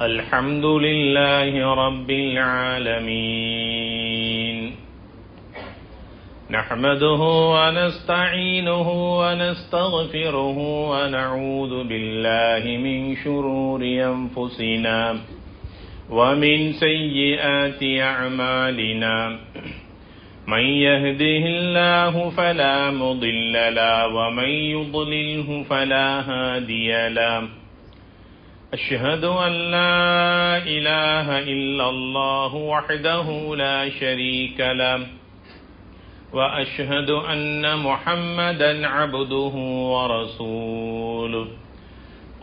الحمد لله رب العالمين نحمده ونستعينه ونستغفره ونعوذ بالله من شرور أنفسنا ومن سيئات أعمالنا من يهده الله فلا مضل له ومن يضلله فلا هادي له أشهد أن لا إله إلا الله وحده لا شريك له وأشهد أن محمدا عبده ورسوله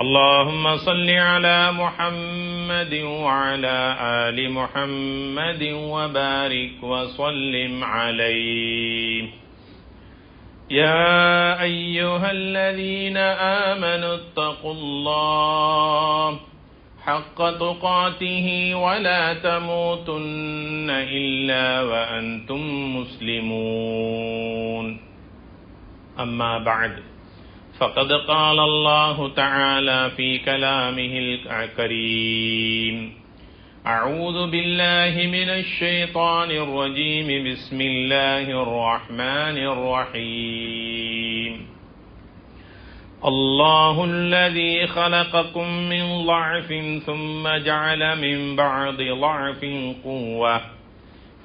اللهم صل على محمد وعلى آل محمد وبارك وسلم عليه يا أيها الذين آمنوا اتقوا الله حق تقاته ولا تموتن إلا وأنتم مسلمون أما بعد فقد قال الله تعالى في كلامه الكريم أعوذ بالله من الشيطان الرجيم بسم الله الرحمن الرحيم الله الذي خلقكم من ضعف ثم جعل من بعد ضعف قوة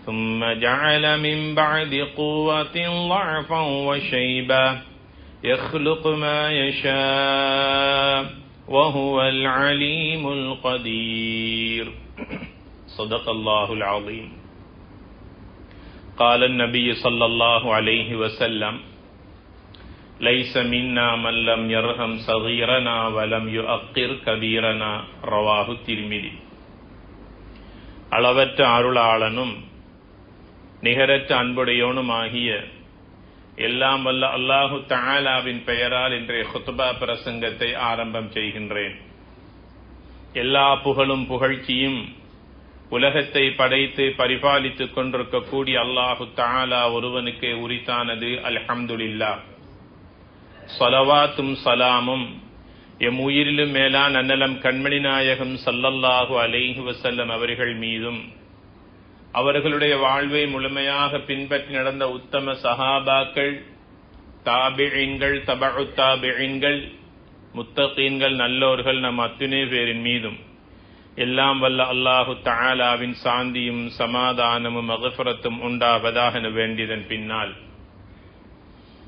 ثم جعل من بعد قوة ضعفا وشيبة يخلق ما يشاء وهو العليم القدير صدق الله العظيم قال النبي صلى الله عليه وسلم ليس منا من لم يرحم صغيرنا ولم يؤقر كبيرنا رواه الترمذي அளவற்ற அருளாளனும் நிகரற்ற அன்புடையோனுமாகிய எல்லாம் வல்ல அல்லாஹு தஆலாவின் பெயரால் இன்றைய குத்பா பிரசங்கத்தை ஆரம்பம் செய்கின்றேன். எல்லா புகழும் புகழ்ச்சியும் உலகத்தை படைத்து பரிபாலித்துக் கொண்டிருக்கக்கூடிய அல்லாஹு தஆலா ஒருவனுக்கே உரித்தானது. அல்ஹம்துலில்லாஹ். ஸலவாத்தும் சலாமும் எம் உயிரிலும் மேலான அன்னலம் கண்மணி நாயகம் ஸல்லல்லாஹு அலைஹி வஸல்லம் அவர்கள் மீதும் அவர்களுடைய வாழ்வை முழுமையாக பின்பற்றி நடந்த உத்தம சஹாபாக்கள், தாபிஈன்கள், தபஉ தாபிஈன்கள், முத்தகீன்கள், நல்லோர்கள் நம் அத்துணை பேரின் மீதும் எல்லாம் வல்ல அல்லாஹு தஆலாவின் சாந்தியும் சமாதானமும் மக்ஃபிரத்தும் உண்டாவதாக வேண்டியதன் பின்னால்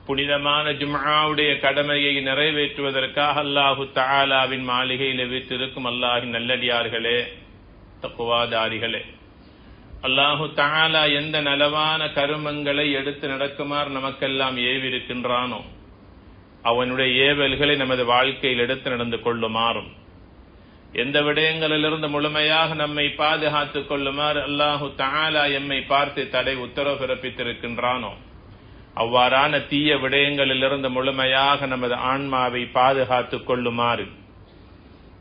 புனிதமான ஜும்ஆவுடைய கடமையை நிறைவேற்றுவதற்காக அல்லாஹு தஆலாவின் மாளிகையில் வீற்றிருக்கும் அல்லாஹ்வின் நல்லடியார்களே, தக்வாதாரிகளே, அல்லாஹு தஆலா எந்த நலவான கருமங்களை எடுத்து நடக்குமாறு நமக்கெல்லாம் ஏவிருக்கின்றானோ அவனுடைய ஏவல்களை நமது வாழ்க்கையில் எடுத்து நடந்து கொள்ளுமாறும், எந்த விடயங்களிலிருந்து முழுமையாக நம்மை பாதுகாத்துக் கொள்ளுமாறு அல்லாஹு தஆலா எம்மை பார்த்து தடை உத்தரவு பிறப்பித்திருக்கின்றானோ அவ்வாறான தீய விடயங்களிலிருந்து முழுமையாக நமது ஆன்மாவை பாதுகாத்துக் கொள்ளுமாறு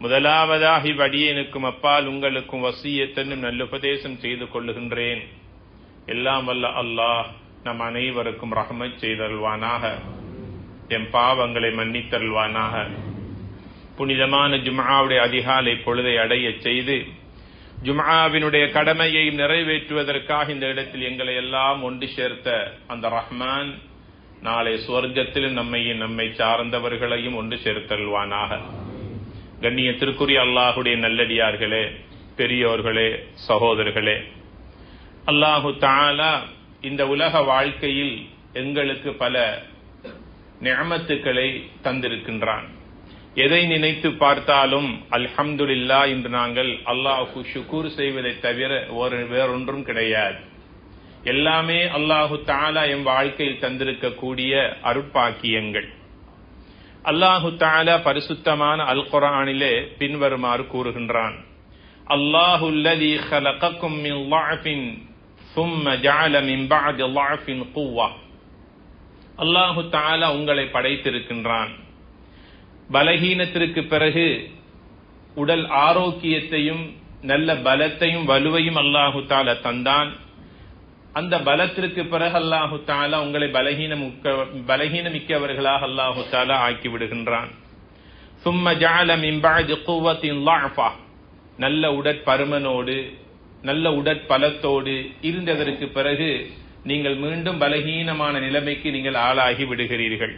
முதலாவதாக இவ்வடியேனுக்கும் அப்பால் உங்களுக்கும் வசியத்தென்னும் நல்லுபதேசம் செய்து கொள்ளுகின்றேன். எல்லாம் வல்ல அல்லாஹ் நம் அனைவருக்கும் ரஹ்மத் செய்தல்வானாக, எம் பாவங்களை மன்னித்தல்வானாக. புனிதமான ஜும்ஆவுடைய அதிகாலை பொழுதை அடைய செய்து ஜும்ஆவினுடைய கடமையை நிறைவேற்றுவதற்காக இந்த இடத்தில் எங்களை எல்லாம் ஒன்று சேர்த்த அந்த ரஹ்மான் நாளை சுவர்க்கத்திலும் நம்மை சார்ந்தவர்களையும் ஒன்று சேர்த்தல்வானாக. கண்ணியத்திற்குரிய அல்லாஹுடைய நல்லடியார்களே, பெரியோர்களே, சகோதரர்களே, அல்லாஹு தஆலா இந்த உலக வாழ்க்கையில் எங்களுக்கு பல நிஅமத்துக்களை தந்திருக்கின்றான். எதை நினைத்து பார்த்தாலும் அல்ஹம்துலில்லாஹ் என்று நாங்கள் அல்லாஹ்வுக்கு ஷுக்ர் செய்வதை தவிர வேறொன்றும் கிடையாது. எல்லாமே அல்லாஹு தஆலா எம் வாழ்க்கையில் தந்திருக்கக்கூடிய அருட்பாக்கியங்கள். அல்லாஹு தஆலா பரிசுத்தமான அல் குர்ஆனிலே பின்வருமாறு கூறுகின்றான். அல்லாஹுல்லதீ ஹலகக்கும் மின் ضعஃபின் ثم ஜஅல மின் பஅதி ضعஃபின் குவ்வா. அல்லாஹு தஆலா உங்களை படைத்திருக்கின்றான். பலகீனத்திற்கு பிறகு உடல் ஆரோக்கியத்தையும் நல்ல பலத்தையும் வலுவையும் அல்லாஹு தஆலா தந்தான். அந்த பலத்திற்கு பிறகு அல்லாஹு தஆலா உங்களை பலகீனமிக்கவர்களாக அல்லாஹு தஆலா ஆக்கி விடுகின்றான். ثم جعل من بعد قوة ضعفا. நல்ல உடற்பருமனோடு நல்ல உடற்பலத்தோடு இருந்ததற்கு பிறகு நீங்கள் மீண்டும் பலகீனமான நிலைமைக்கு நீங்கள் ஆளாகி விடுகிறீர்கள்.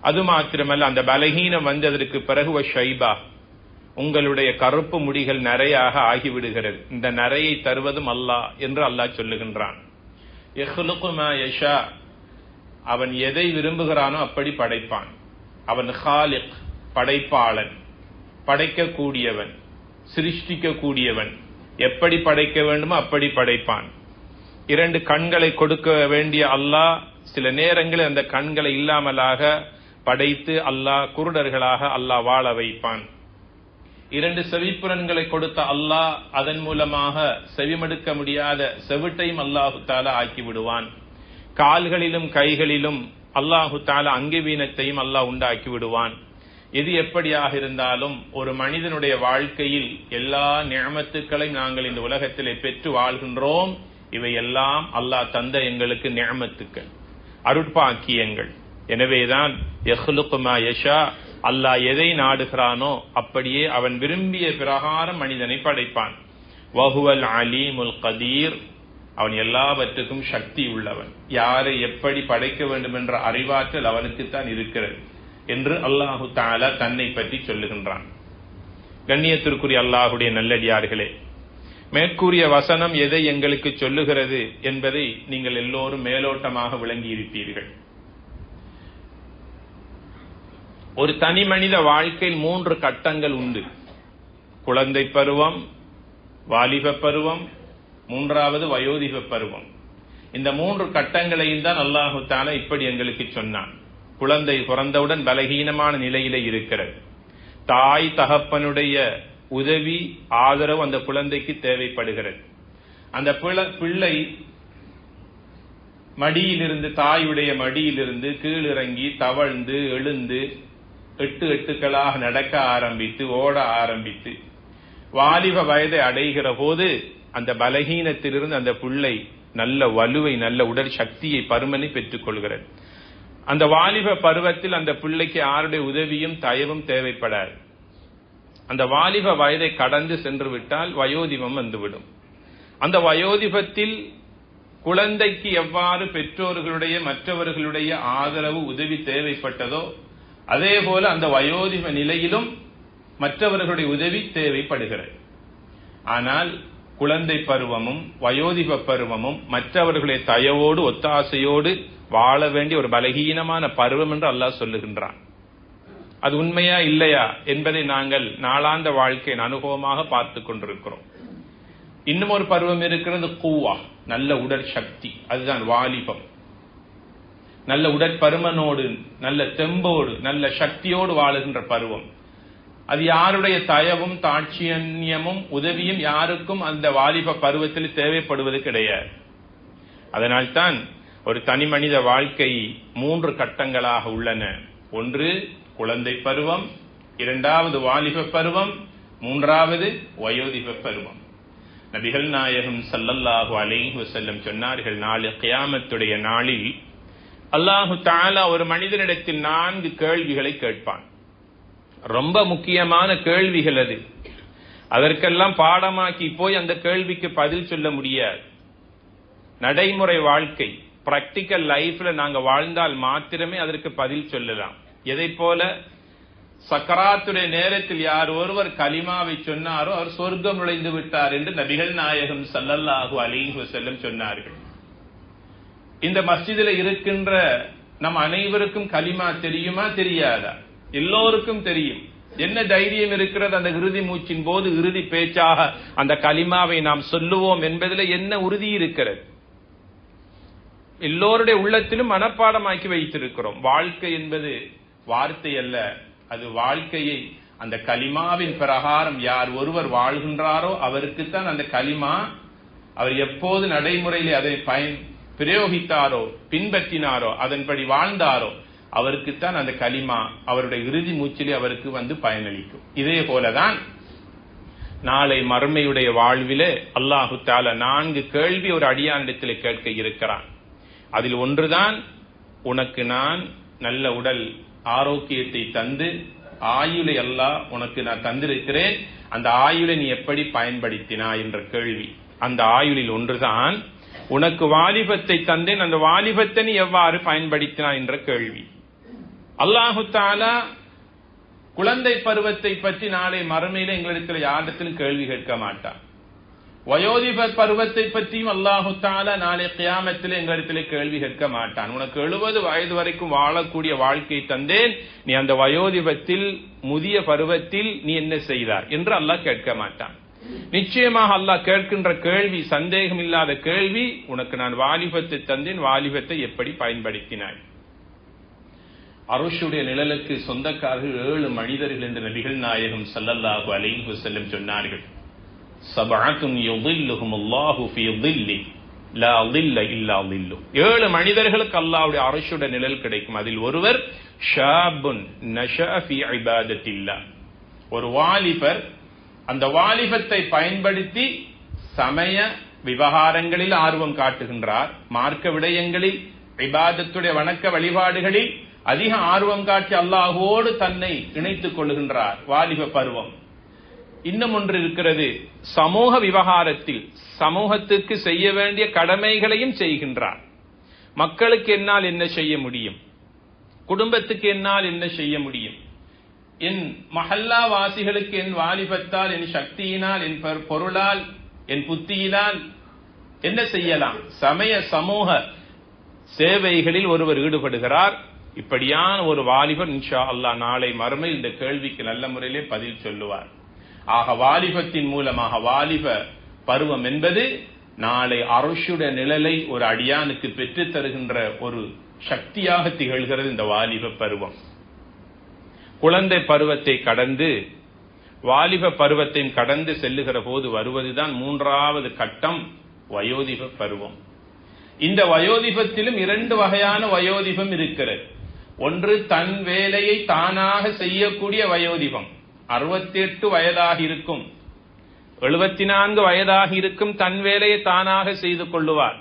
அது மாத்திரமல்ல, அந்த பலகீனம் வந்ததற்கு பிறகு ஷைபா, உங்களுடைய கருப்பு முடிகள் நரையாக ஆகிவிடுகிறது. இந்த நரையை தருவதும் அல்லாஹ் என்று அல்லாஹ் சொல்லுகின்றான். யஹ்லுகு மா யஷா, அவன் எதை விரும்புகிறானோ அப்படி படைப்பான். அவன் ஹாலிக், படைப்பாளன், படைக்கக்கூடியவன், சிருஷ்டிக்கக்கூடியவன். எப்படி படைக்க வேண்டுமோ அப்படி படைப்பான். 2 கண்களை கொடுக்க வேண்டிய அல்லாஹ் சில நேரங்களில் அந்த கண்களை இல்லாமலாக படைத்து அல்லாஹ் குருடர்களாக அல்லாஹ் வாழ வைப்பான். 2 செவிப்புலன்களை கொடுத்த அல்லாஹ் அதன் மூலமாக செவிமடுக்க முடியாத செவிட்டையும் அல்லாஹு தாலா ஆக்கி விடுவான். கால்களிலும் கைகளிலும் அல்லாஹு தாலா அங்கவீனத்தையும் அல்லாஹ் உண்டாக்கி விடுவான். எது எப்படியாக இருந்தாலும் ஒரு மனிதனுடைய வாழ்க்கையில் எல்லா நிஅமத்துக்களையும் நாங்கள் இந்த உலகத்திலே பெற்று வாழ்கின்றோம். இவையெல்லாம் அல்லாஹ் தந்த எங்களுக்கு நிஅமத்துக்கள், அருட்பாக்கியங்கள். எனவேதான் யஹ்லுகு மா யஷா, அல்லாஹ் எதை நாடுகிறானோ அப்படியே அவன் விரும்பிய பிரகாரம் மனிதனை படைப்பான். வஹுவல் அலீமுல் கதீர், அவன் எல்லாவற்றுக்கும் சக்தி உள்ளவன். யாரை எப்படி படைக்க வேண்டும் என்ற அறிவாற்றல் அவனுக்குத்தான் இருக்கிறது என்று அல்லாஹு தஆலா தன்னை பற்றி சொல்லுகின்றான். கண்ணியத்திற்குரிய அல்லாஹுடைய நல்லடியார்களே, மேற்கூறிய வசனம் எதை எங்களுக்கு சொல்லுகிறது என்பதை நீங்கள் எல்லோரும் மேலோட்டமாக விளங்கி இருப்பீர்கள். ஒரு தனி மனித வாழ்க்கையில் 3 கட்டங்கள் உண்டு. குழந்தை பருவம், வாலிப பருவம், 3வது வயோதிப பருவம். இந்த 3 கட்டங்களையும் தான் அல்லாஹு தஆலா இப்படி எங்களுக்கு சொன்னான். குழந்தை பிறந்தவுடன் பலகீனமான நிலையிலே இருக்கிறது. தாய் தகப்பனுடைய உதவி, ஆதரவு அந்த குழந்தைக்கு தேவைப்படுகிறது. அந்த பிள்ளை மடியிலிருந்து, தாயுடைய மடியிலிருந்து கீழிறங்கி தவழ்ந்து எழுந்து 8 எட்டுக்களாக நடக்க ஆரம்பித்து ஓட ஆரம்பித்து வாலிப வயதை அடைகிற போது அந்த பலகீனத்திலிருந்து அந்த பிள்ளை நல்ல வலுவை, நல்ல உடல் சக்தியை, பருமனை பெற்றுக் கொள்கிறது. அந்த வாலிப பருவத்தில் அந்த பிள்ளைக்கு யாருடைய உதவியும் தயவும் தேவைப்படாது. அந்த வாலிப வயதை கடந்து சென்று விட்டால் வயோதிபம் வந்துவிடும். அந்த வயோதிபத்தில் குழந்தைக்கு எவ்வாறு பெற்றோர்களுடைய மற்றவர்களுடைய ஆதரவு உதவி தேவைப்பட்டதோ அதே போல அந்த வயோதிப நிலையிலும் மற்றவர்களுடைய உதவி தேவைப்படுகிறது. ஆனால் குழந்தை பருவமும் வயோதிப பருவமும் மற்றவர்களுடைய தயவோடு ஒத்தாசையோடு வாழ வேண்டிய ஒரு பலகீனமான பருவம் என்று அல்லாஹ் சொல்லுகின்றான். அது உண்மையா இல்லையா என்பதை நாங்கள் நாளாந்த வாழ்க்கையின் அனுபவமாக பார்த்து கொண்டிருக்கிறோம். இன்னும் ஒரு பருவம் இருக்கிறது, கூவா, நல்ல உடற்சக்தி. அதுதான் வாலிபம். நல்ல உடற்பருமனோடு, நல்ல தெம்போடு, நல்ல சக்தியோடு வாழுகின்ற பருவம். அது யாருடைய தயவும் தாட்சியமும் உதவியும் யாருக்கும் அந்த வாலிப பருவத்தில் தேவைப்படுவது கிடையாது. அதனால்தான் ஒரு தனி மனித வாழ்க்கை 3 கட்டங்களாக உள்ளன. ஒன்று குழந்தை பருவம், 2வது வாலிப பருவம், 3வது வயோதிப பருவம். நபிகள் நாயகம் ஸல்லல்லாஹு அலைஹி வஸல்லம் சொன்னார்கள், நாளை கியாமத்துடைய நாளில் அல்லாஹு தஆலா ஒரு மனிதனிடத்தில் 4 கேள்விகளை கேட்பான். ரொம்ப முக்கியமான கேள்விகள் அது. அதற்கெல்லாம் பாடமாக்கி போய் அந்த கேள்விக்கு பதில் சொல்ல முடியாது. நடைமுறை வாழ்க்கை, பிராக்டிக்கல் லைஃப்ல நாங்க வாழ்ந்தால் மாத்திரமே அதற்கு பதில் சொல்லலாம். எதை போல சக்கராத்துடைய நேரத்தில் யார் ஒருவர் கலிமாவை சொன்னாரோ அவர் சொர்க்கம் நுழைந்து விட்டார் என்று நபிகள் நாயகம் ஸல்லல்லாஹு அலைஹி வஸல்லம் சொன்னார்கள். இந்த மஸ்ஜிதில் இருக்கின்ற நம் அனைவருக்கும் கலிமா தெரியுமா தெரியாதா? எல்லோருக்கும் தெரியும். என்ன தைரியம் இருக்கிறது அந்த இறுதி மூச்சின் போது, இறுதி பேச்சாக அந்த கலிமாவை நாம் சொல்லுவோம் என்பதில் என்ன உறுதி இருக்கிறது? எல்லோருடைய உள்ளத்திலும் மனப்பாடமாக்கி வைத்திருக்கிறோம். வாழ்க்கை என்பது வார்த்தை அல்ல, அது வாழ்க்கையை அந்த கலிமாவின் பிரகாரம் யார் ஒருவர் வாழ்கின்றாரோ அவருக்குத்தான் அந்த கலிமா, அவர் எப்போது நடைமுறையிலே அதை பிரயோகித்தாரோ, பின்பற்றினாரோ, அதன்படி வாழ்ந்தாரோ அவருக்குத்தான் அந்த கலிமா அவருடைய இறுதி மூச்சிலே அவருக்கு வந்து பயனளிக்கும். இதே போலதான் நாளை மறுமையுடைய வாழ்விலே அல்லாஹு தஆலா 4 கேள்வி ஒரு அடியானிடத்திலே கேட்க இருக்கிறான். அதில் ஒன்றுதான், உனக்கு நான் நல்ல உடல் ஆரோக்கியத்தை தந்து ஆயுளை அல்லாஹ் உனக்கு நான் தந்திருக்கிறேன், அந்த ஆயுளை நீ எப்படி பயன்படுத்தினாய் என்ற கேள்வி. அந்த ஆயுளில் ஒன்றுதான் உனக்கு வாலிபத்தை தந்தேன், அந்த வாலிபத்தை நீ எவ்வாறு பயன்படுத்தினாய் என்ற கேள்வி. அல்லாஹு தஆலா குழந்தை பருவத்தை பற்றி நாளை மறுமையில எங்களிடத்தில் யாரிடத்திலும் கேள்வி கேட்க மாட்டான். வயோதிப பருவத்தை பற்றியும் அல்லாஹு தஆலா நாளை கியாமத்தில் எங்களிடத்திலே கேள்வி கேட்க மாட்டான். உனக்கு 70 வயது வரைக்கும் வாழக்கூடிய வாழ்க்கை தந்தேன், நீ அந்த வயோதிபத்தில் முதிய பருவத்தில் நீ என்ன செய்தார் என்று அல்லாஹ் கேட்க மாட்டான். நிச்சயமாக அல்லாஹ் கேட்கின்ற கேள்வி சந்தேகம் இல்லாத கேள்வி, உனக்கு நான் வாலிபத்தை தந்தேன், வாலிபத்தை எப்படி பயன்படுத்தினாய். அர்ஷுடைய நிழலுக்கு சொந்தக்காரர்கள் 7 மனிதர்கள் என்று நபிகள் நாயகம் ஸல்லல்லாஹு அலைஹி வஸல்லம் சொன்னார்கள். சபஅத்துன் யுதில்லுஹுமுல்லாஹு ஃபீ தில்லி லா தில்ல இல்லா தில்லு. 7 மனிதர்களுக்கு அல்லாஹ்வுடைய அர்ஷுடைய நிழல் கிடைக்கும். அதில் ஒருவர் ஷாபுன் நஷஅ ஃபீ இபாதத்தில்லாஹ், ஒரு வாலிபர் அந்த வாலிபத்தை பயன்படுத்தி சமய விவகாரங்களில் ஆர்வம் காட்டுகின்றார், மார்க்க விடயங்களில் இபாதத்துடைய வணக்க வழிபாடுகளில் அதிக ஆர்வம் காட்டி அல்லாஹ்வோடு தன்னை இணைத்துக் கொள்கின்றார், வாலிப பருவம். இன்னும் ஒன்று இருக்கிறது, சமூக விவகாரத்தில் சமூகத்துக்கு செய்ய வேண்டிய கடமைகளையும் செய்கின்றார். மக்களுக்கு என்னால் என்ன செய்ய முடியும், குடும்பத்துக்கு என்னால் என்ன செய்ய முடியும், என் மஹல்லா வாசிகளுக்கு என் வாலிபத்தால், என் சக்தியினால், என் பொருளால், என் புத்தியினால் என்ன செய்யலாம், சமய சமூக சேவைகளில் ஒருவர் ஈடுபடுகிறார். இப்படியான ஒரு வாலிபர் இன்ஷா அல்லாஹ் நாளை மறுமையில் இந்த கேள்விக்கு நல்ல முறையிலே பதில் சொல்லுவார். ஆக வாலிபத்தின் மூலமாக, வாலிப பருவம் என்பது நாளை அர்ஷுடைய நிழலை ஒரு அடியானுக்கு பெற்றுத் தருகின்ற ஒரு சக்தியாக திகழ்கிறது இந்த வாலிப பருவம். குழந்தை பருவத்தை கடந்து வாலிப பருவத்தையும் கடந்து செல்லுகிற போது வருவதுதான் 3வது கட்டம், வயோதிப பருவம். இந்த வயோதிபத்திலும் 2 வகையான வயோதிபம் இருக்கிறது. ஒன்று தன் வேலையை தானாக செய்யக்கூடிய வயோதிபம், 68 வயதாக இருக்கும், 74 வயதாக இருக்கும், தன் வேலையை தானாக செய்து கொள்ளுவார்.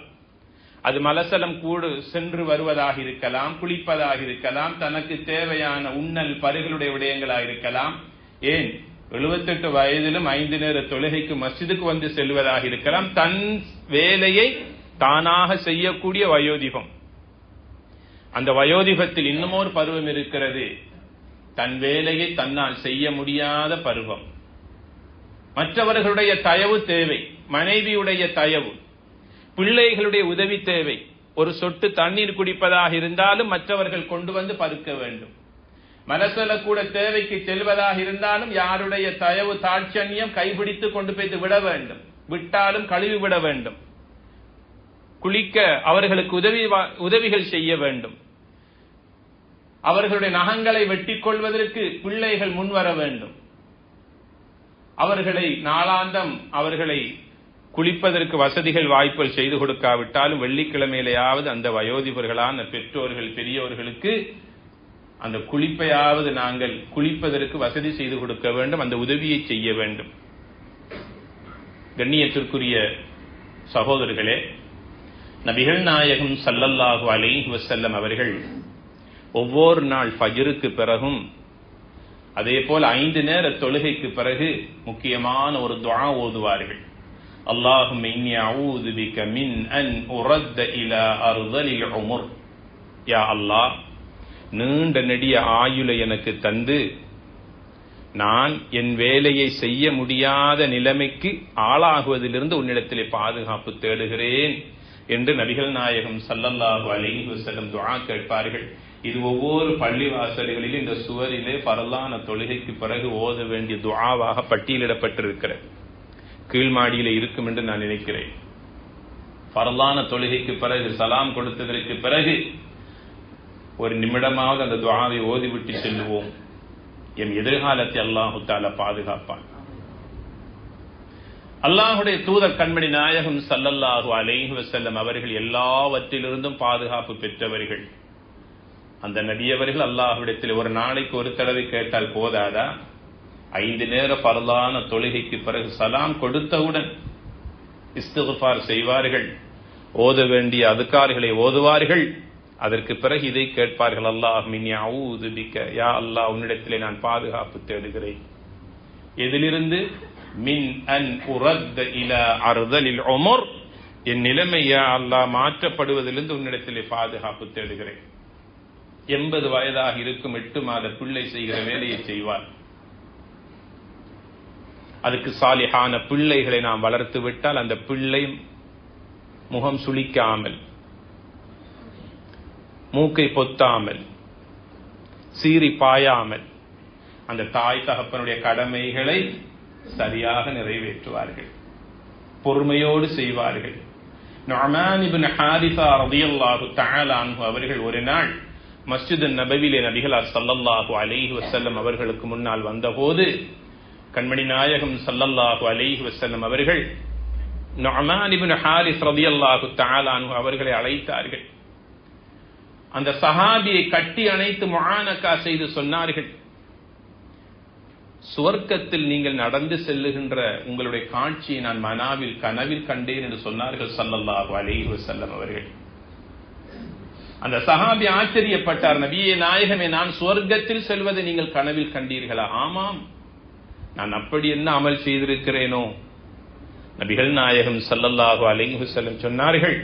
அது மலசலம் கூடு சென்று வருவதாக இருக்கலாம், குளிப்பதாக இருக்கலாம், தனக்கு தேவையான உண்ணல் பருகளுடைய விடயங்களாக இருக்கலாம், ஏன் 78 வயதிலும் 5 நேர தொழுகைக்கு மஸ்ஜிதுக்கு வந்து செல்வதாக இருக்கலாம். தன் வேலையை தானாக செய்யக்கூடிய வயோதிபம். அந்த வயோதிபத்தில் இன்னுமொரு பருவம் இருக்கிறது, தன் வேலையை தன்னால் செய்ய முடியாத பருவம். மற்றவர்களுடைய தயவு தேவை, மனைவியுடைய தயவு, பிள்ளைகளுடைய உதவி தேவை. ஒரு சொட்டு தண்ணீர் குடிப்பதாக இருந்தாலும் மற்றவர்கள் கொண்டு வந்து பருக்க வேண்டும். மனசல கூட தேவைக்கு செல்வதாக இருந்தாலும் யாருடைய தயவு தாட்சண்யம் கைபிடித்து கொண்டு போய் விட வேண்டும், விட்டாலும் கழுவி விட வேண்டும். குளிக்க அவர்களுக்கு உதவிகள் செய்ய வேண்டும். அவர்களுடைய நகங்களை வெட்டிக் கொள்வதற்கு பிள்ளைகள் முன்வர வேண்டும். அவர்களை நாளாந்தம் அவர்களை குளிப்பதற்கு வசதிகள் வாய்ப்புகள் செய்து கொடுக்காவிட்டாலும் வெள்ளிக்கிழமையிலேயாவது அந்த வயோதிபர்களான பெற்றோர்கள் பெரியோர்களுக்கு அந்த குளிப்பையாவது நாங்கள் குளிப்பதற்கு வசதி செய்து கொடுக்க வேண்டும், அந்த உதவியை செய்ய வேண்டும். கண்ணியத்திற்குரிய சகோதரர்களே, நபிகள் நாயகம் ஸல்லல்லாஹு அலைஹி வஸல்லம் அவர்கள் ஒவ்வொரு நாள் ஃபஜ்ருக்கு பிறகும் அதே போல 5 நேர தொழுகைக்கு பிறகு முக்கியமான ஒரு துஆ ஓதுவார்கள். அல்லாஹும்ம இன்னி அஊது பிக மின் அன் உரத்த இலா அர்தலில் உமர். யா அல்லாஹ், நீண்ட நெடிய ஆயுளை எனக்கு தந்து நான் என் வேலையை செய்ய முடியாத நிலைமைக்கு ஆளாகுவதிலிருந்து உன்னிடத்திலே பாதுகாப்பு தேடுகிறேன் என்று நபிகள் நாயகம் ஸல்லல்லாஹு அலைஹி வஸல்லம் துஆ கேட்பார்கள். இது ஒவ்வொரு பள்ளிவாசல்களிலும் இந்த சுவரிலே பரலான தொழுகைக்கு பிறகு ஓத வேண்டிய துஆவாக பட்டியலிடப்பட்டிருக்கிறது. கீழ்மாடியிலே இருக்கும் என்று நான் நினைக்கிறேன். பரலான தொழுகைக்கு பிறகு சலாம் கொடுத்ததற்கு பிறகு ஒரு நிமிடமாவது அந்த துஆவை ஓதிவிட்டு செல்லுவோம். என் எதிர்காலத்தை அல்லாஹு தஆலா பாதுகாப்பான். அல்லாஹுடைய தூதர் கண்மணி நாயகம் ஸல்லல்லாஹு அலைஹி வஸல்லம் அவர்கள் எல்லாவற்றிலிருந்தும் பாதுகாப்பு பெற்றவர்கள். அந்த நபியவர்கள் அல்லாஹ்விடத்தில் ஒரு நாளைக்கு ஒரு தடவை கேட்டால் போதாதா? 5 நேர பரலான தொழுகைக்கு பிறகு சலாம் கொடுத்தவுடன் இஸ்திக்ஃபார் செய்வார்கள், ஓத வேண்டிய அதுகார்களை ஓதுவார்கள். அதற்கு பிறகு இதை கேட்பார்கள், அல்லாஹ் மின்னி அஊது பிக்க, யா அல்லாஹ் உன்னிடத்திலே நான் பாதுகாப்பு தேடுகிறேன். எதிலிருந்து? மின் அன் உரத் இலா அர்தலில் உமர், என் நிலைமை யா அல்லாஹ் மாற்றப்படுவதிலிருந்து உன்னிடத்திலே பாதுகாப்பு தேடுகிறேன். 80 வயதாக இருக்கும் 8 மாத பிள்ளை செய்கிற வேலையை செய்வார். அதுக்கு சாலிஹான பிள்ளைகளை நாம் வளர்த்து விட்டால் அந்த பிள்ளை முகம் சுளிக்காமல், மூக்கை பொத்தாமல், சீறி பாயாமல் அந்த தாய் தகப்பனுடைய கடமைகளை சரியாக நிறைவேற்றுவார்கள், பொறுமையோடு செய்வார்கள். நுஅமான் இப்னு ஹாரிஸா ரலியல்லாஹு தஆலா அன்ஹு அவர்கள் ஒரு நாள் மஸ்ஜித் நபவியிலே நபிகளார் ஸல்லல்லாஹு அலைஹி வஸல்லம் அவர்களுக்கு முன்னால் வந்தபோது கண்மணி நாயகம் ஸல்லல்லாஹு அலைஹி வஸல்லம் அவர்கள் நுஅமான் இப்னு ஹாரிஸ் ரலியல்லாஹு தஆலா அன்ஹு அவர்களை அழைத்தார்கள். அந்த சஹாபியை கட்டி அணைத்து முஆனகா செய்து சொன்னார்கள், சுவர்க்கத்தில் நீங்கள் நடந்து செல்லுகின்ற உங்களுடைய காட்சியை நான் கனவில் கண்டேன் என்று சொன்னார்கள் ஸல்லல்லாஹு அலைஹி வஸல்லம் அவர்கள். அந்த சஹாபி ஆச்சரியப்பட்டார், நபியே நாயகமே, நான் சுவர்க்கத்தில் செல்வதை நீங்கள் கனவில் கண்டீர்களா? ஆமாம், நான் அப்படி என்ன அமல் செய்திருக்கிறேனோ? நபிகள் நாயகம் ஸல்லல்லாஹு அலைஹி வஸல்லம் சொன்னார்கள்,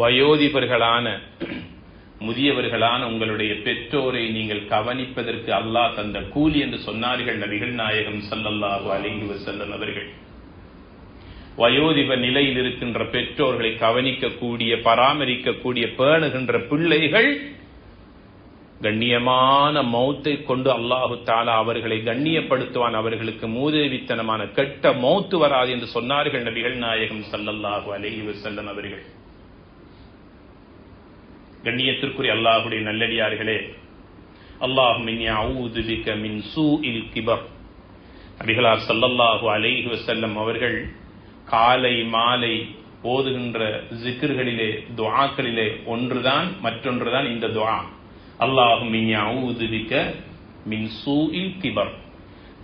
வயோதிபர்களான முதியவர்களான உங்களுடைய பெற்றோரை நீங்கள் கவனிப்பதற்கு அல்லாஹ் தந்த கூலி என்று சொன்னார்கள் நபிகள் நாயகம் ஸல்லல்லாஹு அலைஹி வஸல்லம் அவர்கள். வயோதிப நிலையில் இருக்கின்ற பெற்றோர்களை கவனிக்கக்கூடிய, பராமரிக்கக்கூடிய, பேணுகின்ற பிள்ளைகள் கண்ணியமான மௌத்தை கொண்டு அல்லாஹு தஆலா அவர்களை கண்ணியப்படுத்துவான், அவர்களுக்கு மூதேவித்தனமான கெட்ட மௌத்து வராது என்று சொன்னார்கள் நபிகள் நாயகம் ஸல்லல்லாஹு அலைஹி வஸல்லம் அவர்கள். கண்ணியத்திற்குரிய அல்லாஹ்வுடைய நல்லடியார்களே, அல்லாஹும்ம இன்னி அஊது பிக மின் சூஇல் கிபர். நபிகளார் ஸல்லல்லாஹு அலைஹி வஸல்லம் அவர்கள் காலை மாலை ஓதுகின்ற ஜிக்ர்களிலே, துஆக்களிலே மற்றொன்றுதான் இந்த துஆ, அல்லாஹும்ம இன்னி அஊது பிக மின் சூஇல் கிபர்.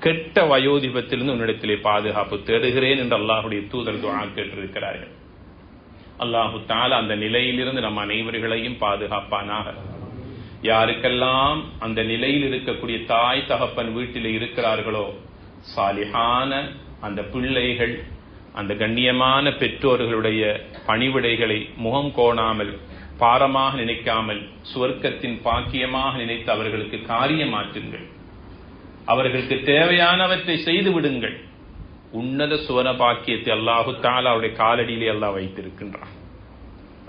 கெட்ட வயோதிபத்திலிருந்து உன்னிடத்திலே பாதுகாப்பு தேடுகிறேன் என்று அல்லாஹ்வுடைய தூதர் துஆ கேட்டிருக்கிறார்கள். அல்லாஹு தஆலா அந்த நிலையிலிருந்து நம் அனைவர்களையும் பாதுகாப்பானாக. யாருக்கெல்லாம் அந்த நிலையில் இருக்கக்கூடிய தாய் தகப்பன் வீட்டில் இருக்கிறார்களோ, சாலிஹான அந்த பிள்ளைகள் அந்த கண்ணியமான பெற்றோர்களுடைய பணிவிடைகளை முகம் கோணாமல், பாரமாக நினைக்காமல், சுவர்க்கத்தின் பாக்கியமாக நினைத்து அவர்களுக்கு காரியமாற்றுங்கள். அவர்களுக்கு தேவையானவற்றை செய்து விடுங்கள். உன்னத சுவன பாக்கியத்தை அல்லாஹு தஆலா அவருடைய காலடியிலே அல்லாஹ் வைத்திருக்கின்றான்.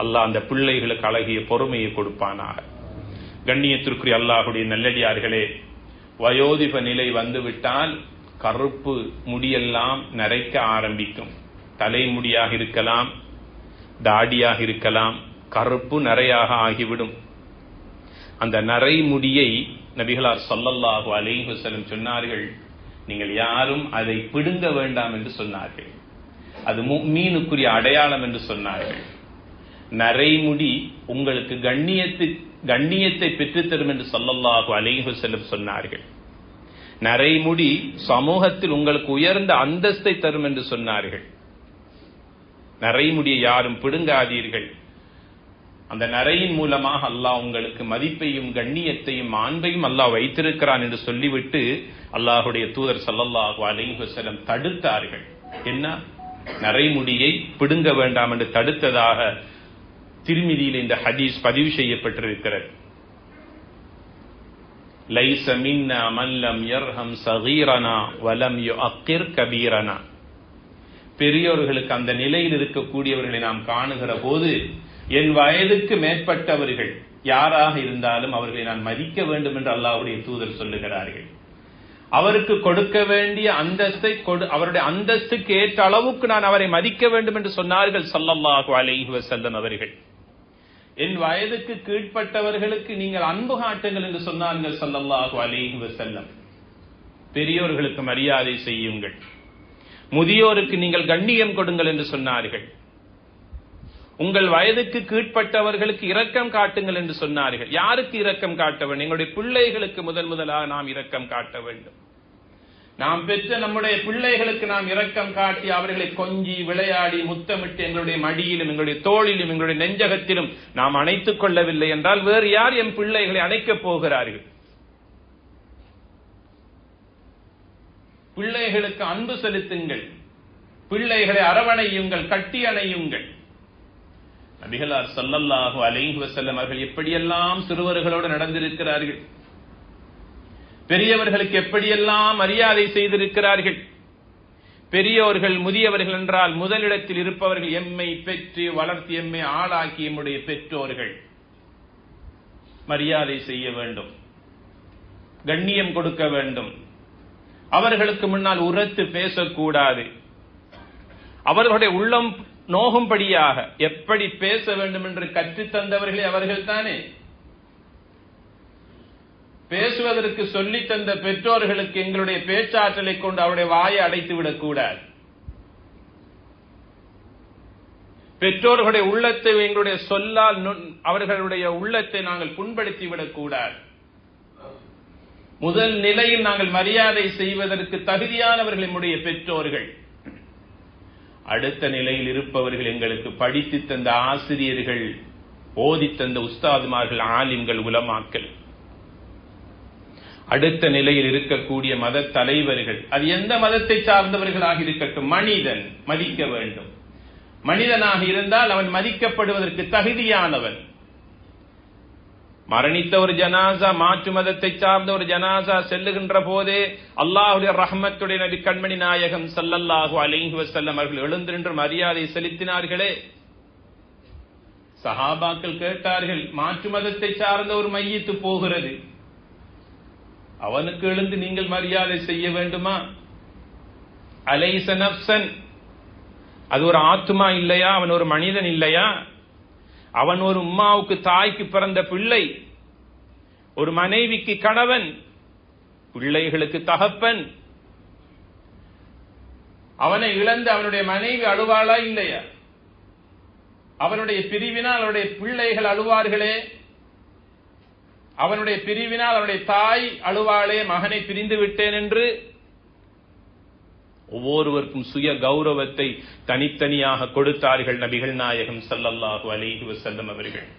அல்லாஹ் அந்த பிள்ளைகளுக்கு அழகிய பொறுமையை கொடுப்பானாக. கண்ணியத்திற்குரிய அல்லாஹுடைய நல்லடியார்களே, வயோதிப நிலை வந்துவிட்டால் கருப்பு முடியெல்லாம் நரைக்க ஆரம்பிக்கும். தலைமுடியாக இருக்கலாம், தாடியாக இருக்கலாம், கருப்பு நரையாக ஆகிவிடும். அந்த நரை முடியை நபிகளார் ஸல்லல்லாஹு அலைஹி வஸல்லம் சொன்னார்கள், நீங்கள் யாரும் அதை பிடுங்க வேண்டாம் என்று சொன்னார்கள். அது முஃமினுக்குரிய அடையாளம் என்று சொன்னார்கள். நரைமுடி உங்களுக்கு கண்ணியத்தை பெற்றுத்தரும் என்று ஸல்லல்லாஹு அலைஹி வஸல்லம் சொன்னார்கள். நரைமுடி சமூகத்தில் உங்களுக்கு உயர்ந்த அந்தஸ்தை தரும் என்று சொன்னார்கள். நரைமுடியை யாரும் பிடுங்காதீர்கள். அந்த நரையின் மூலமாக அல்லாஹ் உங்களுக்கு மதிப்பையும் கண்ணியத்தையும் மாண்பையும் அல்லாஹ் வைத்திருக்கிறான் என்று சொல்லிவிட்டு அல்லாஹுடைய தூதர் ஸல்லல்லாஹு அலைஹி வஸல்லம் தடுத்தார்கள். என்ன? நரைமுடியை பிடுங்க வேண்டாம் என்று தடுத்ததாக திர்மிதியில் இந்த ஹதீஸ் பதிவு செய்யப்பட்டிருக்கிறது. லைஸ மின்னா மன் லம் யர்ஹம் ஸகீரனா வலம் யுஅக்கிர் கபீரனா. பெரியோர்களுக்கு அந்த நிலையில் இருக்கக்கூடியவர்களை நாம் காணுகிற போது, என் வயதுக்கு மேற்பட்டவர்கள் யாராக இருந்தாலும் அவர்களை நான் மதிக்க வேண்டும் என்று அல்லாஹ்வுடைய தூதர் சொல்லுகிறார்கள். அவருக்கு கொடுக்க வேண்டிய அந்தஸ்தை அவருடைய அந்தஸ்துக்கு ஏற்ற அளவுக்கு நான் அவரை மதிக்க வேண்டும் என்று சொன்னார்கள் ஸல்லல்லாஹு அலைஹி வஸல்லம் அவர்கள். என் வயதுக்கு கீழ்ப்பட்டவர்களுக்கு நீங்கள் அன்பு காட்டுங்கள் என்று சொன்னார்கள் ஸல்லல்லாஹு அலைஹி வஸல்லம். பெரியோர்களுக்கு மரியாதை செய்யுங்கள், முதியோருக்கு நீங்கள் கண்ணியம் கொடுங்கள் என்று சொன்னார்கள். உங்கள் வயதுக்கு கீழ்ப்பட்டவர்களுக்கு இரக்கம் காட்டுங்கள் என்று சொன்னார்கள். யாருக்கு இரக்கம் காட்ட வேண்டும்? எங்களுடைய பிள்ளைகளுக்கு முதலாக நாம் இரக்கம் காட்ட வேண்டும். நாம் பெற்ற நம்முடைய பிள்ளைகளுக்கு நாம் இரக்கம் காட்டி அவர்களை கொஞ்சி விளையாடி முத்தமிட்டு எங்களுடைய மடியிலும் எங்களுடைய தோளிலும் எங்களுடைய நெஞ்சகத்திலும் நாம் அணைத்துக் கொள்ளவில்லை என்றால் வேறு யார் என் பிள்ளைகளை அணைக்கப் போகிறார்கள்? பிள்ளைகளுக்கு அன்பு செலுத்துங்கள், பிள்ளைகளை அரவணையுங்கள், கட்டி அணையுங்கள். நபிகளார் ஸல்லல்லாஹு அலைஹி வஸல்லம் அவர்கள் எப்படியெல்லாம் சிறுவர்களோடு நடந்திருக்கிறார்கள், பெரியவர்களுக்கு எப்படியெல்லாம் மரியாதை செய்திருக்கிறார்கள். பெரியோர்கள் முதியவர்கள் என்றால் முதலிடத்தில் இருப்பவர்கள் எம்மை பெற்று வளர்த்தி எம்மை ஆளாக்கி எம்முடைய பெற்றோர்கள். மரியாதை செய்ய வேண்டும், கண்ணியம் கொடுக்க வேண்டும். அவர்களுக்கு முன்னால் உரத்து பேசக்கூடாது. அவர்களுடைய உள்ளம் நோகும்படியாக எப்படி பேச வேண்டும் என்று கற்றுத்தந்தவர்களே அவர்கள் தானே. பேசுவதற்கு சொல்லித் தந்த பெற்றோர்களுக்கு எங்களுடைய பேச்சாற்றலை கொண்டு அவருடைய வாயை அடைத்து விடக்கூடாது. பெற்றோர்களுடைய உள்ளத்தை எங்களுடைய சொல்லால் அவர்களுடைய உள்ளத்தை நாங்கள் புண்படுத்தி விடக்கூடாது. முதல் நிலையில் நாங்கள் மரியாதை செய்வதற்கு தகுதியானவர்கள் நம்முடைய பெற்றோர்கள். அடுத்த நிலையில் இருப்பவர்கள் எங்களுக்கு படித்து தந்த ஆசிரியர்கள், ஓதித் தந்த உஸ்தாதுமார்கள், ஆலிம்கள், உலமாக்கள். அடுத்த நிலையில் இருக்கக்கூடிய மத தலைவர்கள், அது எந்த மதத்தை சார்ந்தவர்களாக இருக்கட்டும், மனிதன் மதிக்க வேண்டும். மனிதனாக இருந்தால் அவன் மதிக்கப்படுவதற்கு தகுதியானவன். மரணித்த ஒரு ஜனாசா, மாற்று மதத்தை சார்ந்த ஒரு ஜனாசா செல்லுகின்ற போதே அல்லாஹ்வுடைய ரஹ்மத்துடைய நபி கண்மணி நாயகம் ஸல்லல்லாஹு அலைஹி வஸல்லம் அவர்கள் எழுந்து நின்று மரியாதை செலுத்தினார்களே. சஹாபாக்கள் கேட்டார்கள், மாற்று மதத்தை சார்ந்த ஒரு மையத்து போகிறது, அவனுக்கு எழுந்து நீங்கள் மரியாதை செய்ய வேண்டுமா? அலைஸ நஃப்ஸன், அது ஒரு ஆத்மா இல்லையா? அவன் ஒரு மனிதன் இல்லையா? அவன் ஒரு உம்மாவுக்கு தாய்க்கு பிறந்த பிள்ளை, ஒரு மனைவிக்கு கணவன், பிள்ளைகளுக்கு தகப்பன். அவனை இழந்து அவனுடைய மனைவி அழுவாளா இல்லையா? அவனுடைய பிரிவினால் அவனுடைய பிள்ளைகள் அழுவார்களே, அவனுடைய பிரிவினால் அவனுடைய தாய் அழுவாளே, மகனை பிரிந்து விட்டேன் என்று. ஒவ்வொருவருக்கும் சுய கௌரவத்தை தனித்தனியாக கொடுத்தார்கள் நபிகள் நாயகம் ஸல்லல்லாஹு அலைஹி வஸல்லம் அவர்கள்.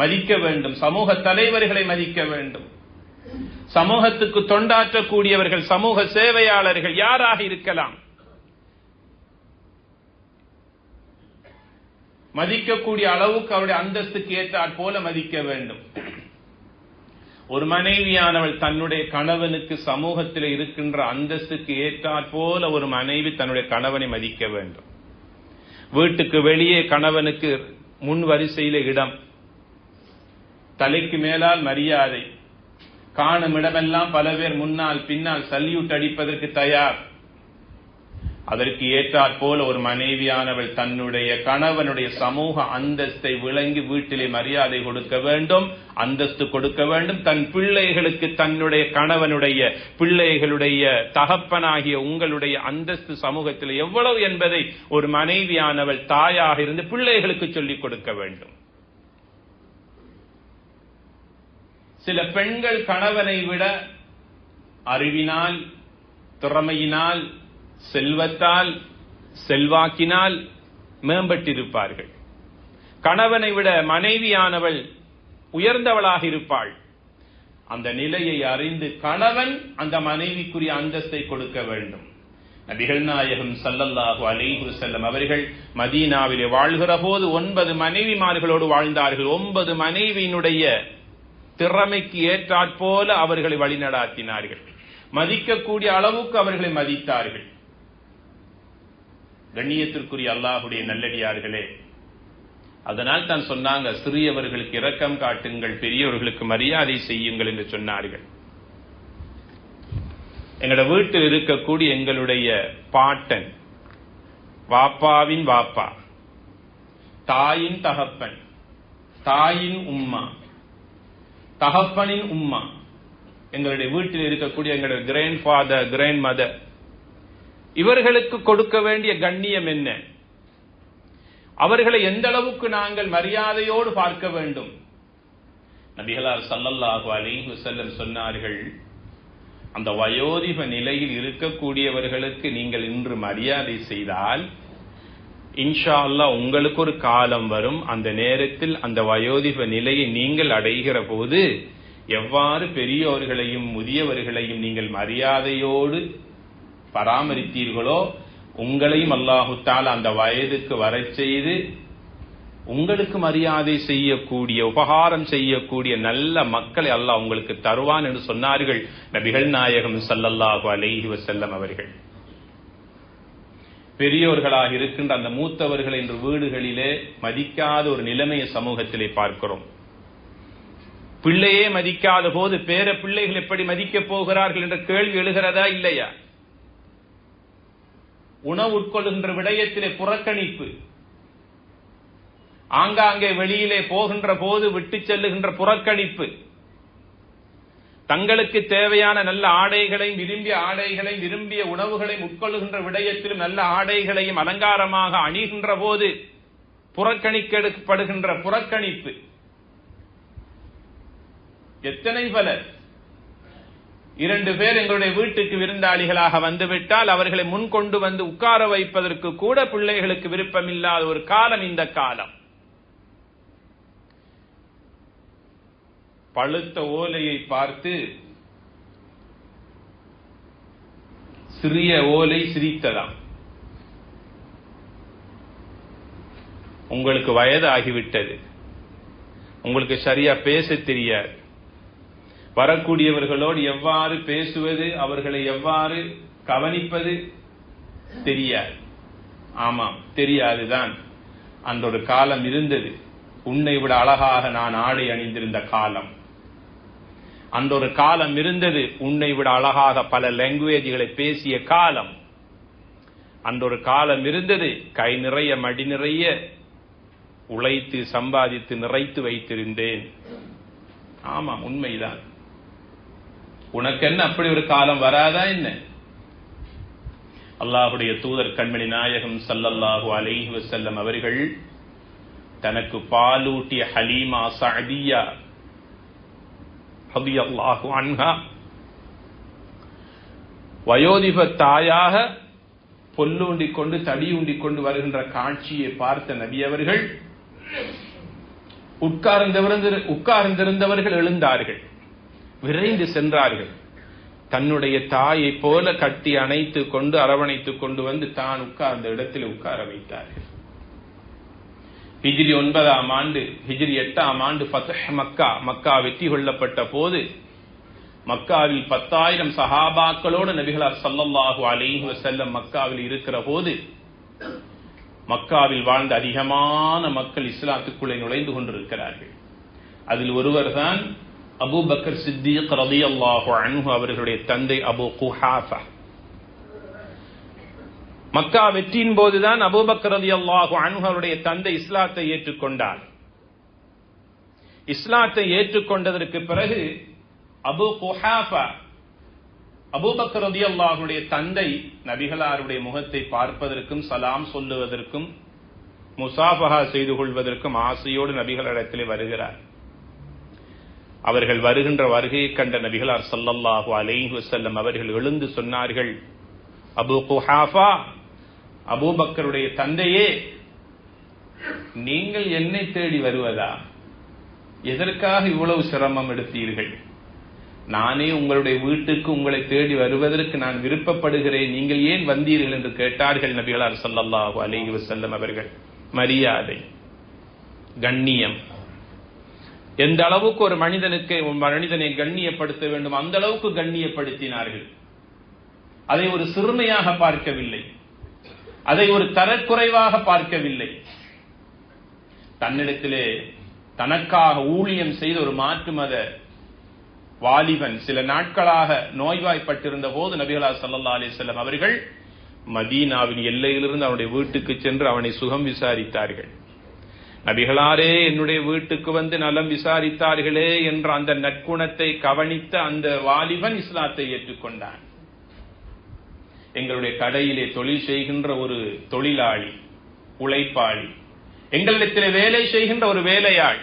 மதிக்க வேண்டும், சமூக தலைவர்களை மதிக்க வேண்டும். சமூகத்துக்கு தொண்டாற்றக்கூடியவர்கள், சமூக சேவையாளர்கள் யாராக இருக்கலாம், மதிக்கக்கூடிய அளவுக்கு அவருடைய அந்தஸ்துக்கு ஏற்றாற் போல மதிக்க வேண்டும். ஒரு மனைவியானவள் தன்னுடைய கணவனுக்கு சமூகத்தில் இருக்கின்ற அந்தஸ்துக்கு ஏற்றாற் போல ஒரு மனைவி தன்னுடைய கணவனை மதிக்க வேண்டும். வீட்டுக்கு வெளியே கணவனுக்கு முன் வரிசையில இடம், தலைக்கு மேலால் மரியாதை, காணும் இடமெல்லாம் பல பேர் முன்னால் பின்னால் சல்யூட் அடிப்பதற்கு தயார். அதற்கு ஏற்றாற் போல ஒரு மனைவியானவள் தன்னுடைய கணவனுடைய சமூக அந்தஸ்தை விளங்கி வீட்டிலே மரியாதை கொடுக்க வேண்டும், அந்தஸ்து கொடுக்க வேண்டும். தன் பிள்ளைகளுக்கு தன்னுடைய கணவனுடைய பிள்ளைகளுடைய தகப்பனாகிய உங்களுடைய அந்தஸ்து சமூகத்தில் எவ்வளவு என்பதை ஒரு மனைவியானவள் தாயாக இருந்து பிள்ளைகளுக்கு சொல்லிக் கொடுக்க வேண்டும். சில பெண்கள் கணவனை விட அறிவினால், திறமையினால், செல்வத்தால், செல்வாக்கினால் மேம்பட்டிருப்பார்கள். கணவனை விட மனைவியானவள் உயர்ந்தவளாக இருப்பாள். அந்த நிலையை அறிந்து கணவன் அந்த மனைவிக்குரிய அந்தஸ்தை கொடுக்க வேண்டும். நபிகள் நாயகம் ஸல்லல்லாஹு அலைஹி வஸல்லம் அவர்கள் மதீனாவிலே வாழ்கிற போது 9 மனைவிமார்களோடு வாழ்ந்தார்கள். 9 மனைவியினுடைய திறமைக்கு ஏற்றாற் போல அவர்களை வழிநடாத்தினார்கள். மதிக்கக்கூடிய அளவுக்கு அவர்களை மதித்தார்கள். கண்ணியத்திற்குரிய அல்லாஹுடைய நல்லடியார்களே, அதனால் தான் சொன்னாங்க, சிறியவர்களுக்கு இரக்கம் காட்டுங்கள், பெரியவர்களுக்கு மரியாதை செய்யுங்கள் என்று சொன்னார்கள். எங்களோட வீட்டில் இருக்கக்கூடிய எங்களுடைய பாட்டன், வாப்பாவின் வாப்பா, தாயின் தகப்பன், தாயின் உம்மா, தகப்பனின் உம்மா, எங்களுடைய வீட்டில் இருக்கக்கூடிய எங்களுடைய கிராண்ட் ஃபாதர், கிராண்ட் மதர், இவர்களுக்கு கொடுக்க வேண்டிய கண்ணியம் என்ன? அவர்களை எந்த அளவுக்கு நாங்கள் மரியாதையோடு பார்க்க வேண்டும்? நபிகளார் ஸல்லல்லாஹு அலைஹி வஸல்லம் சொன்னார்கள், அந்த வயோதிப நிலையில் இருக்கக்கூடியவர்களுக்கு நீங்கள் இன்று மரியாதை செய்தால் இன்ஷா அல்லாஹ் உங்களுக்கு ஒரு காலம் வரும், அந்த நேரத்தில் அந்த வயோதிப நிலையை நீங்கள் அடைகிற போது எவ்வாறு பெரியோர்களையும் முதியவர்களையும் நீங்கள் மரியாதையோடு பராமரித்தீர்களோ உங்களையும் அல்லாஹு தஆலா அந்த வயதுக்கு வரச் செய்து உங்களுக்கு மரியாதை செய்யக்கூடிய, உபகாரம் செய்யக்கூடிய நல்ல மக்களை அல்லாஹ் உங்களுக்கு தருவான் என்று சொன்னார்கள் நபிகள் நாயகம் ஸல்லல்லாஹு அலைஹி வஸல்லம் அவர்கள். பெரியோர்களாக இருக்கின்ற அந்த மூத்தவர்கள் இன்று வீடுகளிலே மதிக்காத ஒரு நிலைமையை சமூகத்திலே பார்க்கிறோம். பிள்ளையே மதிக்காத போது பேர பிள்ளைகள் எப்படி மதிக்கப் போகிறார்கள் என்ற கேள்வி எழுகிறதா இல்லையா? உணவு உட்கொள்கின்ற விடயத்திலே புறக்கணிப்பு, ஆங்காங்கே வெளியிலே போகின்ற போது விட்டு செல்லுகின்ற புறக்கணிப்பு, தங்களுக்கு தேவையான நல்ல ஆடைகளையும் விரும்பிய ஆடைகளையும் விரும்பிய உணவுகளையும் உட்கொள்ளுகின்ற விடயத்திலும் நல்ல ஆடைகளையும் அலங்காரமாக அணிகின்ற போது புறக்கணிக்கப்படுகின்ற புறக்கணிப்பு எத்தனை பலர். 2 பேர் எங்களுடைய வீட்டுக்கு விருந்தாளிகளாக வந்துவிட்டால் அவர்களை முன் கொண்டு வந்து உட்கார வைப்பதற்கு கூட பிள்ளைகளுக்கு விருப்பமில்லாத ஒரு காலம் இந்த காலம். பழுத்த ஓலையை பார்த்து சிறிய ஓலை சிரித்ததாம். உங்களுக்கு வயது ஆகிவிட்டது, உங்களுக்கு சரியா பேச தெரியாது, வரக்கூடியவர்களோடு எவ்வாறு பேசுவது, அவர்களை எவ்வாறு கவனிப்பது தெரியாது. ஆமாம், தெரியாதுதான். அந்த ஒரு காலம் இருந்தது. உன்னை விட அழகாக நான் ஆடை அணிந்திருந்த காலம். அந்த ஒரு காலம் இருந்தது. உன்னை விட அழகாக பல லாங்குவேஜ்களை பேசிய காலம். அந்த ஒரு காலம் இருந்தது. கை நிறைய மடி நிறைய உழைத்து சம்பாதித்து நிறைத்து வைத்திருந்தேன். ஆமாம், உண்மைதான். உனக்கு என்ன அப்படி ஒரு காலம் வராதா என்ன? அல்லாஹ்வுடைய தூதர் கண்மணி நாயகம் ஸல்லல்லாஹு அலைஹி வஸல்லம் அவர்கள் தனக்கு பாலூட்டிய ஹலீமா சஅதியா ரலியல்லாஹு அன்ஹா வயோதிப தாயாக பொல்லுண்டி கொண்டு தடியுண்டி கொண்டு வருகின்ற காட்சியை பார்த்த நபி அவர்கள் உட்கார்ந்திருந்தவர்கள் எழுந்தார்கள், விரைந்து சென்றார்கள். தன்னுடைய தாயை போல கட்டி அணைத்துக் கொண்டு அரவணைத்துக் கொண்டு வந்து தான் உட்கார்ந்த இடத்தில் உட்கார வைத்தார்கள். ஹிஜ்ரி 9ஆம் ஆண்டு, ஹிஜ்ரி 8ஆம் ஆண்டு ஃபத்ஹ் மக்கா, மக்கா வெற்றி கொள்ளப்பட்ட போது மக்காவில் 10,000 சஹாபாக்களோடு நபிகளார் ஸல்லல்லாஹு அலைஹி வஸல்லம் மக்காவில் இருக்கிற போது மக்காவில் வாழ்ந்த அதிகமான மக்கள் இஸ்லாத்துக்குள்ளே நுழைந்து கொண்டிருக்கிறார்கள். அதில் ஒருவர் தான் அபூ பக்கர் சித்தீக் ரலியல்லாஹு அன்ஹு அவர்களுடைய தந்தை அபூ குஹாஃபா. மக்கா வெற்றியின் போதுதான் அபூபக்கர் ரலியல்லாஹு அன்ஹு அவருடைய தந்தை இஸ்லாத்தை ஏற்றுக்கொண்டார். இஸ்லாத்தை ஏற்றுக்கொண்டதற்கு பிறகு அபூ குஹாஃபா, அபூபக்கர் ரலியல்லாஹுடைய தந்தை, நபிகளாருடைய முகத்தை பார்ப்பதற்கும் சலாம் சொல்லுவதற்கும் முசாஃபஹா செய்து கொள்வதற்கும் ஆசையோடு நபிகளிடத்திலே வருகிறார். அவர்கள் வருகின்ற வருகையை கண்ட நபிகளார் ஸல்லல்லாஹு அலைஹி வஸல்லம் அவர்கள் எழுந்து சொன்னார்கள், அபூ குஹாஃபா, அபூபக்கருடைய தந்தையே, நீங்கள் என்னை தேடி வருவதா? எதற்காக இவ்வளவு சிரமம் எடுத்தீர்கள்? நானே உங்களுடைய வீட்டுக்கு உங்களை தேடி வருவதற்கு நான் விருப்பப்படுகிறேன், நீங்கள் ஏன் வந்தீர்கள் என்று கேட்டார்கள் நபிகளார் ஸல்லல்லாஹு அலைஹி வஸல்லம் அவர்கள். மரியாதை, கண்ணியம், எந்த அளவுக்கு ஒரு மனிதனை கண்ணியப்படுத்த வேண்டும் அந்த அளவுக்கு கண்ணியப்படுத்தினார்கள். அதை ஒரு சிறுமையாக பார்க்கவில்லை, அதை ஒரு தரக்குறைவாக பார்க்கவில்லை. தன்னிடத்திலே தனக்காக ஊழியம் செய்த ஒரு மாற்று மத வாலிபன் சில நாட்களாக நோய்வாய்ப்பட்டிருந்த போது நபிகளார் ஸல்லல்லாஹு அலைஹி வஸல்லம் அவர்கள் மதீனாவின் எல்லையிலிருந்து அவனுடைய வீட்டுக்கு சென்று அவனை சுகம் விசாரித்தார்கள். நபிகளாரே என்னுடைய வீட்டுக்கு வந்து நலம் விசாரித்தார்களே என்ற அந்த நற்குணத்தை கவனித்த அந்த வாலிபன் இஸ்லாத்தை ஏற்றுக்கொண்டான். எங்களுடைய கடையிலே தொழில் செய்கின்ற ஒரு தொழிலாளி, உழைப்பாளி, எங்களிடத்திலே வேலை செய்கின்ற ஒரு வேலையாள்,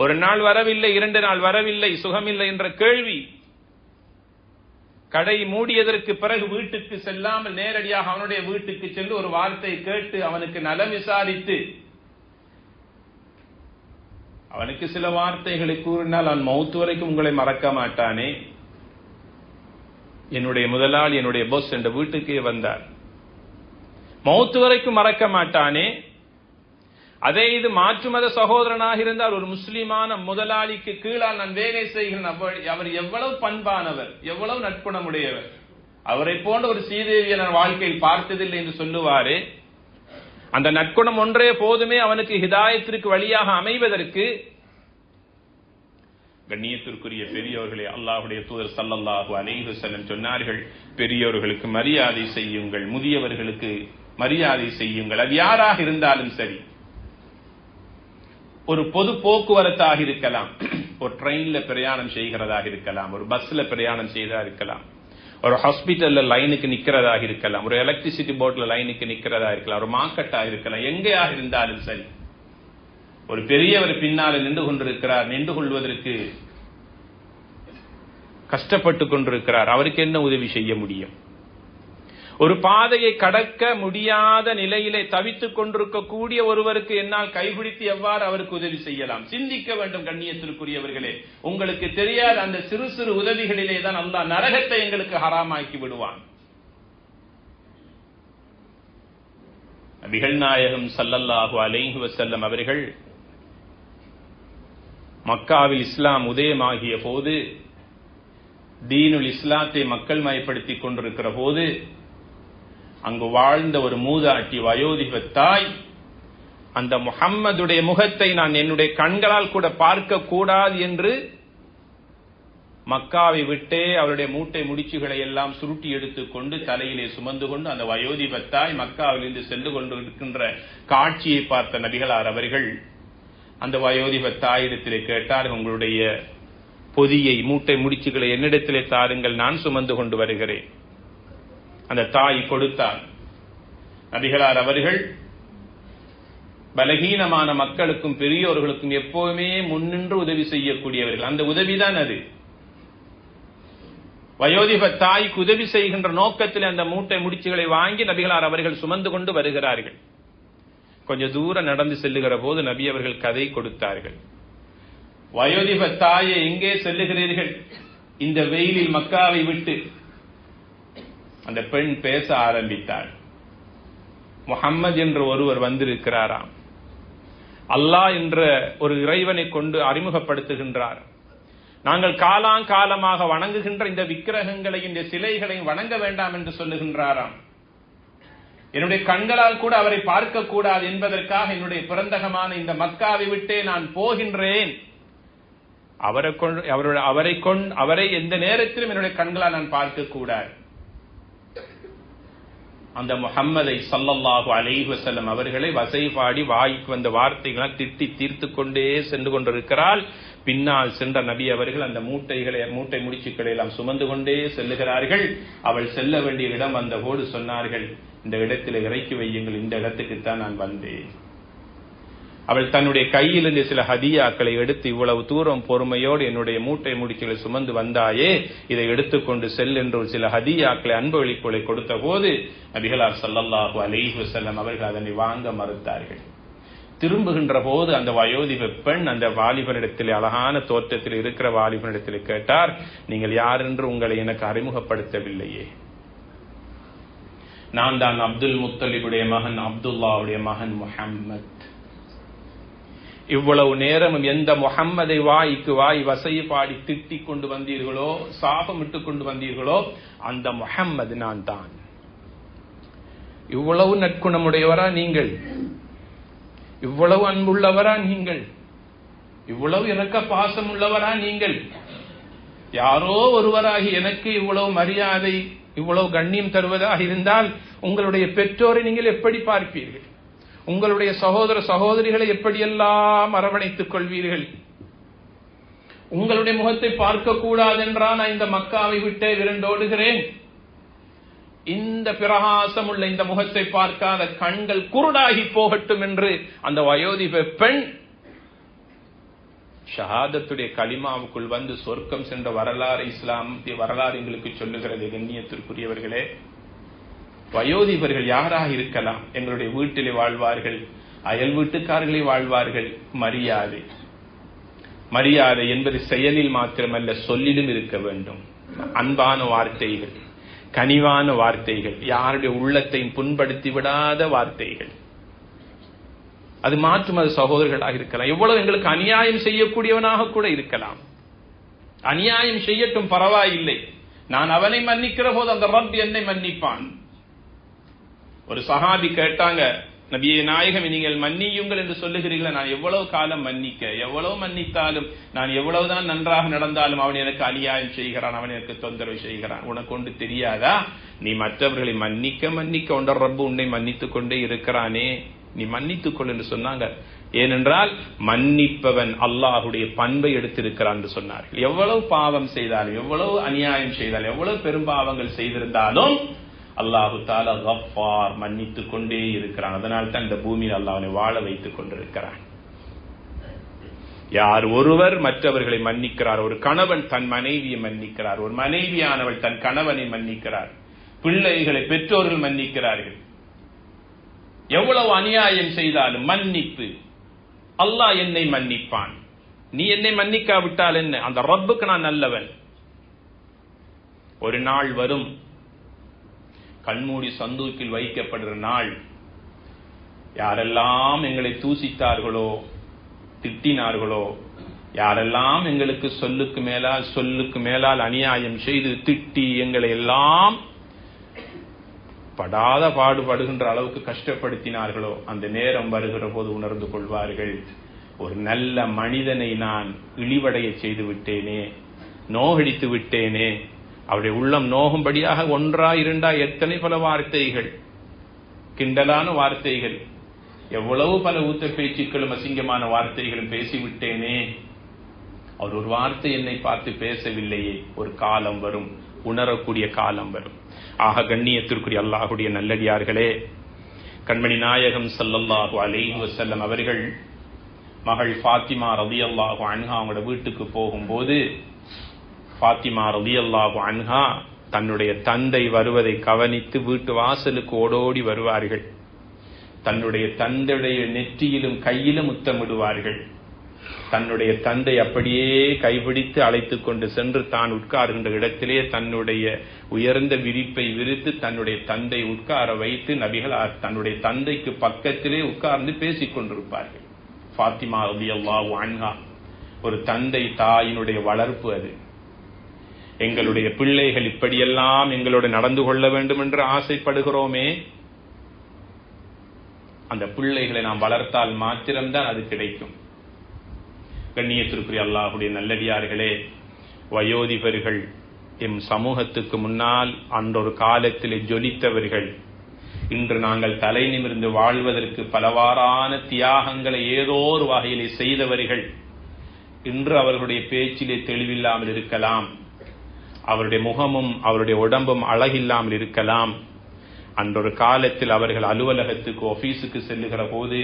ஒரு நாள் வரவில்லை, 2 நாள் வரவில்லை, சுகமில்லை என்ற கேள்வி. கடை மூடியதற்கு பிறகு வீட்டுக்கு செல்லாமல் நேரடியாக அவனுடைய வீட்டுக்கு சென்று ஒரு வார்த்தை கேட்டு அவனுக்கு நலம் விசாரித்து அவனுக்கு சில வார்த்தைகளை கூறினால் அவன் மௌத்து வரைக்கும் உங்களை மறக்க மாட்டானே. என்னுடைய முதலாளி, என்னுடைய பாஸ் என்ற வீட்டுக்கே வந்தார், மௌத்து வரைக்கும் மறக்க மாட்டானே. அதே இது மாற்று மத சகோதரனாக இருந்தால், ஒரு முஸ்லிமான முதலாளிக்கு கீழால் நான் வேலை செய்கிறேன், அவர் எவ்வளவு பண்பானவர், எவ்வளவு நட்புணமுடையவர், அவரை போன்ற ஒரு சீதேவியை நான் வாழ்க்கையில் பார்த்ததில்லை என்று சொல்லுவாரே. அந்த நற்குணம் ஒன்றே போதுமே அவனுக்கு ஹிதாயத்திற்கு வழியாக அமைவதற்கு. கண்ணியத்திற்குரிய பெரியோர்களே, அல்லாஹ்வுடைய தூதர் ஸல்லல்லாஹு அலைஹி வஸல்லம் சொன்னார்கள், பெரியோர்களுக்கு மரியாதை செய்யுங்கள், முதியவர்களுக்கு மரியாதை செய்யுங்கள். அது யாராக இருந்தாலும் சரி, ஒரு பொது போக்குவரத்தாக இருக்கலாம், ஒரு ட்ரெயின்ல பிரயாணம் செய்கிறதாக இருக்கலாம், ஒரு பஸ்ல பிரயாணம் செய்ததாக இருக்கலாம், ஒரு ஹாஸ்பிட்டல்ல லைனுக்கு நிக்கிறதாக இருக்கலாம், ஒரு எலக்ட்ரிசிட்டி போர்ட்ல லைனுக்கு நிக்கிறதா இருக்கலாம், ஒரு மார்க்கெட்டா இருக்கலாம், எங்கேயாக இருந்தாலும் சரி, ஒரு பெரியவர் பின்னால நின்று கொண்டிருக்கிறார், நின்று கொள்வதற்கு கஷ்டப்பட்டு கொண்டிருக்கிறார், அவருக்கு என்ன உதவி செய்ய முடியும்? ஒரு பாதையை கடக்க முடியாத நிலையிலே தவித்துக் கொண்டிருக்கக்கூடிய ஒருவருக்கு என்னால் கைபிடித்து எவ்வாறு அவருக்கு உதவி செய்யலாம்? சிந்திக்க வேண்டும் கண்ணியத்திற்குரியவர்களே. உங்களுக்கு தெரியாத அந்த சிறு சிறு உதவிகளிலே தான் அல்லாஹ் நரகத்தை எங்களுக்கு ஹராமாக்கி விடுவான். நபிகள் நாயகம் ஸல்லல்லாஹு அலைஹி வஸல்லம் அவர்கள் மக்காவில் இஸ்லாம் உதயமாகிய போது, தீனுல் இஸ்லாத்தை மக்கள் மயப்படுத்திக் கொண்டிருக்கிற போது, அங்கு வாழ்ந்த ஒரு மூதாட்டி வயோதிக தாய், அந்த முஹம்மதுடைய முகத்தை நான் என்னுடைய கண்களால் கூட பார்க்க கூடாது என்று மக்காவை விட்டே அவருடைய மூட்டை முடிச்சுகளை எல்லாம் சுருட்டி எடுத்துக்கொண்டு தலையிலே சுமந்து கொண்டு அந்த வயோதிக தாய் மக்காவில் இருந்து சென்று கொண்டிருக்கின்ற காட்சியை பார்த்த நபிகளார் அவர்கள் அந்த வயோதிக தாயிடத்திலே கேட்டார், உங்களுடைய பொதியை, மூட்டை முடிச்சுகளை என்னிடத்திலே தாருங்கள், நான் சுமந்து கொண்டு வருகிறேன். அந்த தாய் கொடுத்தார். நபிகளார் அவர்கள் பலகீனமான மக்களுக்கும் பெரியோர்களுக்கும் எப்போதுமே முன்னின்று உதவி செய்யக்கூடியவர்கள். அந்த உதவிதான் அது. வயோதிக தாய்க்கு உதவி செய்கின்ற நோக்கத்தில் அந்த மூட்டை முடிச்சுகளை வாங்கி நபிகளார் அவர்கள் சுமந்து கொண்டு வருகிறார்கள். கொஞ்சம் தூரம் நடந்து செல்லுகிற போது நபி அவர்கள் கதை கொடுத்தார்கள். வயோதிக தாயை, எங்கே செல்லுகிறீர்கள் இந்த வெயிலில் மக்காவை விட்டு? அந்த பெண் பேச ஆரம்பித்தாள். முஹம்மது என்ற ஒருவர் வந்திருக்கிறாராம், அல்லாஹ் என்ற ஒரு இறைவனை கொண்டு அறிமுகப்படுத்துகின்றார். நாங்கள் காலாங்காலமாக வணங்குகின்ற இந்த விக்கிரகங்களை, இந்த சிலைகளை வணங்க வேண்டாம் என்று சொல்லுகின்றாராம். என்னுடைய கண்களால் கூட அவரை பார்க்க கூடாது என்பதற்காக என்னுடைய பிறந்தகமான இந்த மக்காவை விட்டே நான் போகின்றேன். அவரை எந்த நேரத்திலும் என்னுடைய கண்களால் நான் பார்க்க கூடாது. அந்த முஹம்மதை ஸல்லல்லாஹு அலைஹி வஸல்லம் அவர்களை வசைபாடி வாய்க்கு வந்த வார்த்தைகளால் திட்டி தீர்த்து கொண்டே சென்று கொண்டிருக்கிறாள். பின்னால் சென்ற நபி அவர்கள் அந்த மூட்டை முடிச்சுக்களை எல்லாம் சுமந்து கொண்டே செல்லுகிறார்கள். அவள் செல்ல வேண்டிய இடம் வந்தபோது சொன்னார்கள், இந்த இடத்தில் இறக்கி வையுங்கள், இந்த இடத்துக்குத்தான் நான் வந்தேன். அவள் தன்னுடைய கையிலிருந்து சில ஹதியாக்களை எடுத்து, இவ்வளவு தூரம் பொறுமையோடு என்னுடைய மூட்டை முடிச்சுகளை சுமந்து வந்தாயே, இதை எடுத்துக்கொண்டு செல் என்று சில ஹதியாக்களை, அன்பளிப்புகளை கொடுத்த போது நபிகளார் ஸல்லல்லாஹு அலைஹி வஸல்லம் அவர்கள் அதனை வாங்க மறுத்தார்கள். திரும்புகின்ற போது அந்த வயோதிக பெண் அந்த வாலிபனிடத்தில், அழகான தோற்றத்தில் இருக்கிற வாலிபனிடத்தில் கேட்டார், நீங்கள் யார் என்று உங்களை எனக்கு அறிமுகப்படுத்தவில்லையே. நான் தான் அப்துல் முத்தலிபுடைய மகன், அப்துல்லாவுடைய மகன் முஹம்மத். இவ்வளவு நேரமும் எந்த முஹம்மதை வாய்க்கு வாய் வசையை பாடி திட்டிக் கொண்டு வந்தீர்களோ, சாபமிட்டு கொண்டு வந்தீர்களோ, அந்த முஹம்மது நான் தான். இவ்வளவு நற்குணமுடையவரா நீங்கள்? இவ்வளவு அன்புள்ளவரா நீங்கள்? இவ்வளவு இரக்க பாசம் உள்ளவரா நீங்கள்? யாரோ ஒருவராகி எனக்கு இவ்வளவு மரியாதை, இவ்வளவு கண்ணியம் தருவதாக இருந்தால் உங்களுடைய பெற்றோரை நீங்கள் எப்படி பார்ப்பீர்கள்? உங்களுடைய சகோதர சகோதரிகளை எப்படியெல்லாம் அரவணைத்துக் கொள்வீர்கள்? உங்களுடைய முகத்தை பார்க்க கூடாது என்றால் நான் இந்த மக்காவை விட்டே விரண்டோடுகிறேன். இந்த பிரகாசம் உள்ள இந்த முகத்தை பார்க்காத கண்கள் குருடாகி போகட்டும் என்று அந்த வயோதிக பெண் ஷஹாதத்துடைய கலிமாவுக்குள் வந்து சொர்க்கம் சென்ற வரலாறு இஸ்லாமிய வரலாறு எங்களுக்கு சொல்லுகிறது. கண்ணியத்திற்குரியவர்களே, வயோதிபர்கள் யாராக இருக்கலாம், எங்களுடைய வீட்டிலே வாழ்வார்கள், அயல் வீட்டுக்காரர்களே வாழ்வார்கள். மரியாதை என்பது செயலில் மாத்திரமல்ல, சொல்லிலும் இருக்க வேண்டும். அன்பான வார்த்தைகள், கனிவான வார்த்தைகள், யாருடைய உள்ளத்தையும் புண்படுத்தி விடாத வார்த்தைகள். அது மாற்றும் அது சகோதரர்களாக இருக்கலாம். எவ்வளவு எங்களுக்கு அநியாயம் செய்யக்கூடியவனாக கூட இருக்கலாம். அநியாயம் செய்யட்டும், பரவாயில்லை. நான் அவனை மன்னிக்கிற போது அந்த ரப் என்னை மன்னிப்பான். ஒரு சஹாபி கேட்டாங்க, நபியே நாயகம், நீங்கள் மன்னியுங்கள் என்று சொல்லுகிறீர்கள், நான் எவ்வளவு காலம் மன்னிக்க? எவ்வளவு மன்னித்தாலும், நான் எவ்வளவுதான் நன்றாக நடந்தாலும் அவன் எனக்கு அநியாயம் செய்கிறான், அவன் எனக்கு தொந்தரவு செய்கிறான். உனக்கு ஒன்று தெரியாதா? நீ மற்றவர்களை மன்னிக்க ஒன்ற ரப்பு உன்னை மன்னித்துக் கொண்டே இருக்கிறானே, நீ மன்னித்துக் கொள் என்று சொன்னாங்க. ஏனென்றால் மன்னிப்பவன் அல்லாஹுடைய பண்பை எடுத்திருக்கிறான் என்று சொன்னார்கள். எவ்வளவு பாவம் செய்தாலும், எவ்வளவு அநியாயம் செய்தாலும், எவ்வளவு பெரும்பாவங்கள் செய்திருந்தாலும் அல்லாஹு தஆலா கஃபார், மன்னித்துக் கொண்டே இருக்கிறான். அதனால் தான் இந்த பூமியில் அல்லாஹ் அவனை வாழ வைத்துக் கொண்டிருக்கிறான். யார் ஒருவர் மற்றவர்களை மன்னிக்கிறார், ஒரு கணவன் தன் மனைவியை மன்னிக்கிறார், ஒரு மனைவியானவள் தன் கணவனை மன்னிக்கிறார், பிள்ளைகளை பெற்றோர்கள் மன்னிக்கிறார்கள். எவ்வளவு அநியாயம் செய்தாலும் மன்னிப்பு. அல்லாஹ் என்னை மன்னிப்பான். நீ என்னை மன்னிக்காவிட்டால் என்ன? அந்த ரப்புக்கு நான் நல்லவன். ஒரு நாள் வரும், கண்மூடி சந்தூக்கில் வைக்கப்படுகிற நாள். யாரெல்லாம் எங்களை தூசித்தார்களோ, திட்டினார்களோ, யாரெல்லாம் எங்களுக்கு சொல்லுக்கு மேலால் அநியாயம் செய்து திட்டி எங்களை எல்லாம் படாத பாடுபடுகின்ற அளவுக்கு கஷ்டப்படுத்தினார்களோ, அந்த நேரம் வருகிற போது உணர்ந்து கொள்வார்கள், ஒரு நல்ல மனிதனை நான் இழிவடைய செய்து விட்டேனே, நோகடித்து விட்டேனே. அவருடைய உள்ளம் நோகும்படியாக ஒன்றா இரண்டா எத்தனை பல வார்த்தைகள், கிண்டலான வார்த்தைகள், எவ்வளவு பல ஊத்த பேச்சுக்களும் அசிங்கமான வார்த்தைகளும் பேசிவிட்டேனே. அவர் ஒரு வார்த்தை என்னை பார்த்து பேசவில்லையே. ஒரு காலம் வரும், உணரக்கூடிய காலம் வரும். ஆக கண்ணியத்திற்குரிய அல்லாஹுடைய நல்லடியார்களே, கண்மணி நாயகம் ஸல்லல்லாஹு அலைஹி வஸல்லம் அவர்கள் மகள் ஃபாத்திமா ரலியல்லாஹு அன்ஹா அவங்களோட வீட்டுக்கு போகும்போது, ஃபாத்திமா ரலியல்லாஹு அன்ஹா தன்னுடைய தந்தை வருவதை கவனித்து வீட்டு வாசலுக்கு ஓடோடி வருவார்கள். தன்னுடைய தந்தையுடைய நெற்றியிலும் கையிலும் முத்தமிடுவார்கள். தன்னுடைய தந்தை அப்படியே கைபிடித்து அழைத்துக் கொண்டு சென்று தான் உட்கார்கின்ற இடத்திலே தன்னுடைய உயர்ந்த விரிப்பை விரித்து தன்னுடைய தந்தை உட்கார வைத்து நபிகள் தன்னுடைய தந்தைக்கு பக்கத்திலே உட்கார்ந்து பேசிக் கொண்டிருப்பார்கள். ஃபாத்திமா ரலியல்லாஹு அன்ஹா, ஒரு தந்தை தாயினுடைய வளர்ப்பு அது. எங்களுடைய பிள்ளைகள் இப்படியெல்லாம் எங்களோடு நடந்து கொள்ள வேண்டும் என்று ஆசைப்படுகிறோமே, அந்த பிள்ளைகளை நாம் வளர்த்தால் மாத்திரம்தான் அது கிடைக்கும். கண்ணியத்திற்குரிய அல்லாஹுடைய நல்லடியார்களே, வயோதிபர்கள் எம் சமூகத்துக்கு முன்னால் அன்றொரு காலத்திலே ஜொலித்தவர்கள். இன்று நாங்கள் தலை நிமிர்ந்து வாழ்வதற்கு பலவாறான தியாகங்களை ஏதோ ஒரு வகையிலே செய்தவர்கள். இன்று அவர்களுடைய பேச்சிலே தெளிவில்லாமல் இருக்கலாம், அவருடைய முகமும் அவருடைய உடம்பும் அழகில்லாமல் இருக்கலாம். அன்றொரு காலத்தில் அவர்கள் அலுவலகத்துக்கு, ஆபீஸுக்கு செல்லுகிற போது,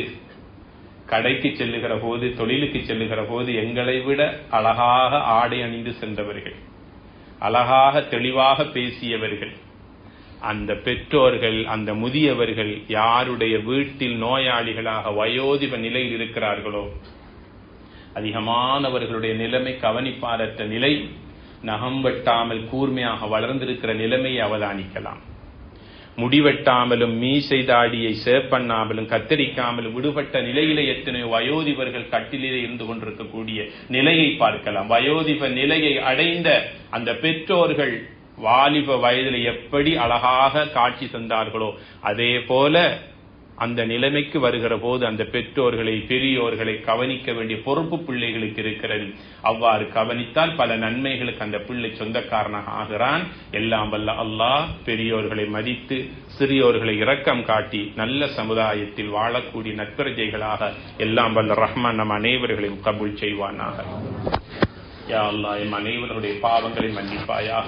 கடைக்கு செல்லுகிற போது, தொழிலுக்கு செல்லுகிற போது எங்களை விட அழகாக ஆடை அணிந்து சென்றவர்கள், அழகாக தெளிவாக பேசியவர்கள். அந்த பெற்றோர்கள், அந்த முதியவர்கள் யாருடைய வீட்டில் நோயாளிகளாக வயோதிப நிலையில் இருக்கிறார்களோ, அதிகமானவர்களுடைய நிலைமை கவனிப்பாரற்ற நிலை, நகம் வெட்டாமல் கூர்மையாக வளர்ந்திருக்கிற நிலைமையை அவதானிக்கலாம். முடிவெட்டாமலும் மீசை தாடியை சேப்பண்ணாமலும் கத்தரிக்காமலும் விடுபட்ட நிலையிலே எத்தனையோ வயோதிபர்கள் கட்டிலே இருந்து கொண்டிருக்கக்கூடிய நிலையை பார்க்கலாம். வயோதிப நிலையை அடைந்த அந்த பெற்றோர்கள் வாலிப வயதில் எப்படி அழகாக காட்சி தந்தார்களோ, அதே போல அந்த நிலைமைக்கு வருகிற போது அந்த பெற்றோர்களை, பெரியோர்களை கவனிக்க வேண்டிய பொறுப்பு பிள்ளைகளுக்கு இருக்கிறது. அவ்வாறு கவனித்தால் பல நன்மைகளுக்கு அந்த பிள்ளை சொந்தக்காரனாக ஆகிறான். எல்லாம் வல்ல அல்லாஹ் பெரியோர்களை மதித்து சிறியோர்களை இரக்கம் காட்டி நல்ல சமுதாயத்தில் வாழக்கூடிய நற்பிரஜைகளாக எல்லாம் வல்ல ரஹ்மான் நம் அனைவர்களையும் கபூல் செய்வானாக. யா அல்லாஹ், எம் அனைவருடைய பாவங்களை மன்னிப்பாயாக.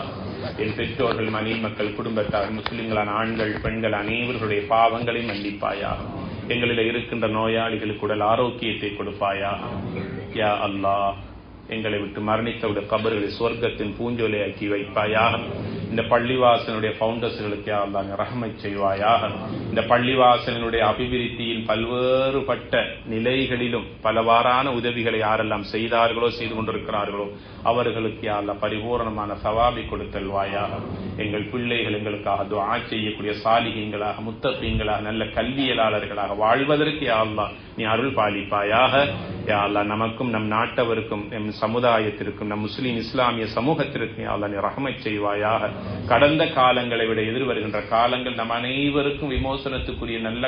என் பெற்றோர்கள், மனைவி மக்கள், குடும்பத்தார், முஸ்லிம்களான ஆண்கள், பெண்கள் அனைவர்களுடைய பாவங்களை மன்னிப்பாயாக. எங்களில் இருக்கின்ற நோயாளிகளுக்கு உடல் ஆரோக்கியத்தை கொடுப்பாயாக. யா அல்லாஹ், எங்களை விட்டு மரணித்தவுடைய கபர்களை சுவர்க்கத்தின் பூஞ்சோலையாக்கி வைப்பாயாக. இந்த பள்ளிவாசனுடைய ஃபவுண்டர்ஸ்களுக்கு யா அல்லாஹ் ரஹ்மத் செய்வாயாக. இந்த பள்ளிவாசனுடைய அபிவிருத்தியின் பல்வேறுபட்ட நிலைகளிலும் பலவாறான உதவிகளை யாரெல்லாம் செய்தார்களோ செய்து கொண்டிருக்கிறார்களோ அவர்களுக்கு யா அல்லாஹ் பரிபூரணமான சவாபி கொடுத்தல்வாயாக. எங்கள் பிள்ளைகள் எங்களுக்காக துஆ செய்யக்கூடிய சாலிஹீன்களாக முத்தகீன்களாக நல்ல கல்வியலாளர்களாக வாழ்வதற்கு யா அல்லாஹ் நீ அருள் பாலிப்பாயாக. யா அல்லாஹ் நமக்கும் நம் நாட்டவருக்கும் நம் சமுதாயத்திற்கும் நம் முஸ்லிம் இஸ்லாமிய சமூகத்திற்கும் யா அல்லாஹ் நீ ரஹ்மத் செய்வாயாக. கடந்த காலங்களை விட எதிர்வருகின்ற காலங்கள் நம் அனைவருக்கும் விமோசனத்துக்குரிய நல்ல